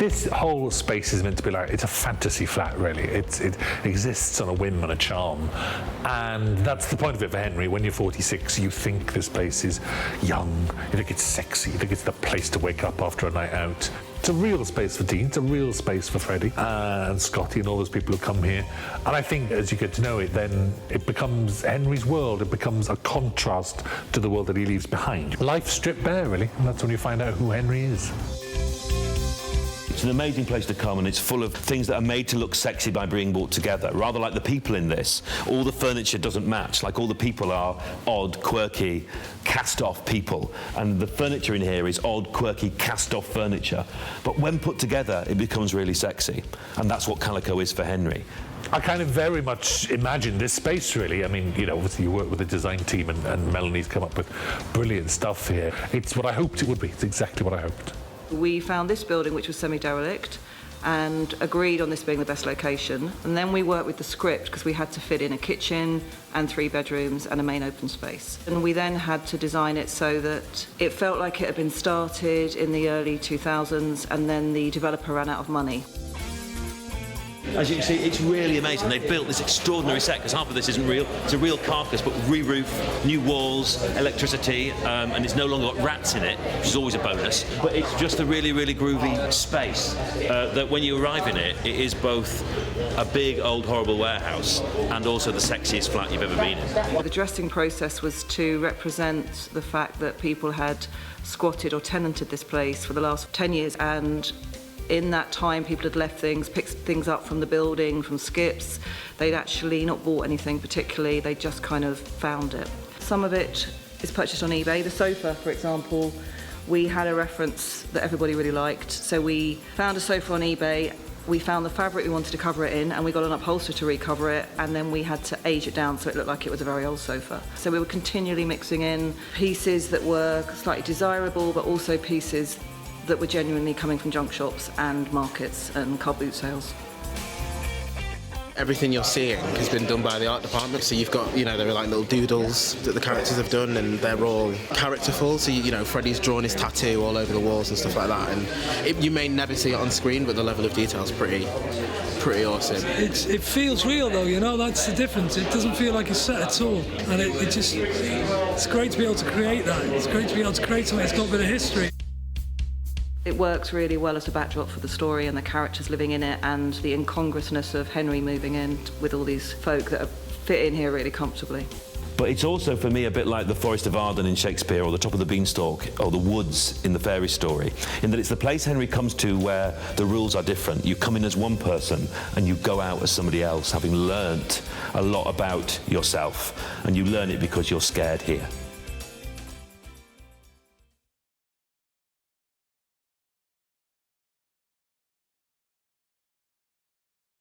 This whole space is meant to be like, it's a fantasy flat, really. It exists on a whim and a charm. And that's the point of it for Henry. When you're 46, you think this place is young, you think it's sexy, you think it's the place to wake up after a night out. It's a real space for Dean, it's a real space for Freddie and Scotty and all those people who come here. And I think as you get to know it, then it becomes Henry's world. It becomes a contrast to the world that he leaves behind. Life stripped bare, really, and that's when you find out who Henry is. It's an amazing place to come, and it's full of things that are made to look sexy by being brought together. Rather like the people in this, all the furniture doesn't match. Like, all the people are odd, quirky, cast-off people, and the furniture in here is odd, quirky, cast-off furniture. But when put together, it becomes really sexy, and that's what Calico is for Henry. I kind of very much imagine this space, really. I mean, you know, obviously you work with the design team, and Melanie's come up with brilliant stuff here. It's what I hoped it would be. It's exactly what I hoped. We found this building, which was semi-derelict, and agreed on this being the best location. And then we worked with the script because we had to fit in a kitchen and 3 bedrooms and a main open space. And we then had to design it so that it felt like it had been started in the early 2000s, and then the developer ran out of money. As you can see, it's really amazing. They've built this extraordinary set, because half of this isn't real. It's a real carcass, but re-roof, new walls, electricity, and it's no longer got rats in it, which is always a bonus. But it's just a really, really groovy space that when you arrive in it, it is both a big, old, horrible warehouse and also the sexiest flat you've ever been in. The dressing process was to represent the fact that people had squatted or tenanted this place for the last 10 years, and in that time, people had left things, picked things up from the building, from skips. They'd actually not bought anything particularly, they just kind of found it. Some of it is purchased on eBay. The sofa, for example, we had a reference that everybody really liked. So we found a sofa on eBay, we found the fabric we wanted to cover it in, and we got an upholsterer to recover it, and then we had to age it down so it looked like it was a very old sofa. So we were continually mixing in pieces that were slightly desirable, but also pieces that were genuinely coming from junk shops and markets and car boot sales. Everything you're seeing has been done by the art department, so you've got, you know, there are like little doodles that the characters have done, and they're all characterful, so you know, Freddie's drawn his tattoo all over the walls and stuff like that, and you may never see it on screen, but the level of detail is pretty awesome. It feels real though, you know, that's the difference. It doesn't feel like a set at all, and it's great to be able to create that. It's great to be able to create something that's got a bit of history. It works really well as a backdrop for the story and the characters living in it, and the incongruousness of Henry moving in with all these folk that fit in here really comfortably. But it's also, for me, a bit like the Forest of Arden in Shakespeare, or the Top of the Beanstalk, or the woods in the fairy story, in that it's the place Henry comes to where the rules are different. You come in as one person and you go out as somebody else, having learnt a lot about yourself, and you learn it because you're scared here.